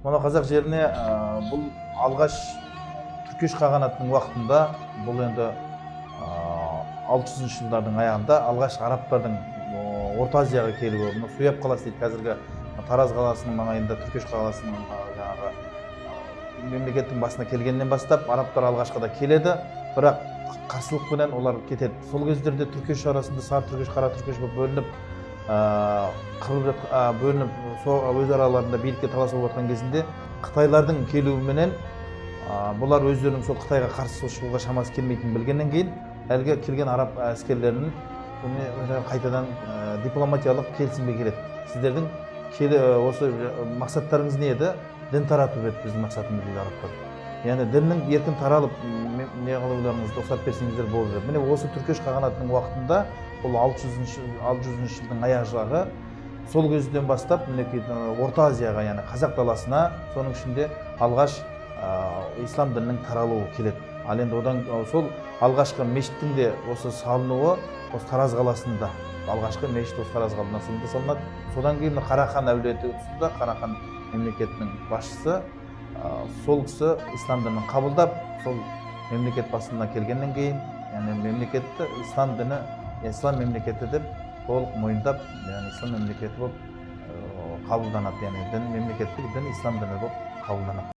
Мына қазақ жеріне бұл алғаш түркеш қағанатының уақытында, бұл енді 600 жылдардың аяғында алғаш арабтардың Орта Азияға келуі, мына Суяб қаласы дейді, қазіргі Тараз қаласының маңайында түркеш қаласының жаңағы мемлекеттің басына келгеннен бастап арабтар алғашқыда келеді, бірақ қарсылықпенен олар кетеді. Сол кездерде түркеш арасында сары түркеш, қара түркеш болып бөлініп, бөлініп өз араларында билікке таласып отырған кезінде қытайлардың келуіменен бұлар өздерінің сол Қытайға қарсы шығуға шамасы келмейтінін білгеннен кейін әлгі келген араб әскерлерінің қайтадан дипломатиялық келісімге келеді. Сіздердің осы мақсаттарыңыз не еді? Дін тарату еді біздің мақсатымыз дейді арабтар. Яғни діннің еркін таралып, не қылуларыңызды рұқсат берсеңіздер болды. Міне осы түркеш қағанатының уақытында, бұл 600 жылдың аяқ жағы, сол кезден бастап мінекей Орта Азияға, яғни қазақ даласына, соның ішінде алғаш ислам дінінің таралуы келеді. Ал енді одан сол алғашқы мешіттің де осы салынуы осы Тараз қаласында, алғашқы мешіт осы Тараз қаласында салынады. Содан кейін Қарахан әулеті тұсында, Қарахан мемлекетінің басшысы, сол кісі ислам дінін қабылдап, сол мемлекет басына келгеннен кейін, яғни мемлекетті ислам діні, ислам мемлекеті деп толық мойындап, яғни ислам мемлекеті болып қабылданады, яғни мемлекеттік дін ислам діні болып қабылданады.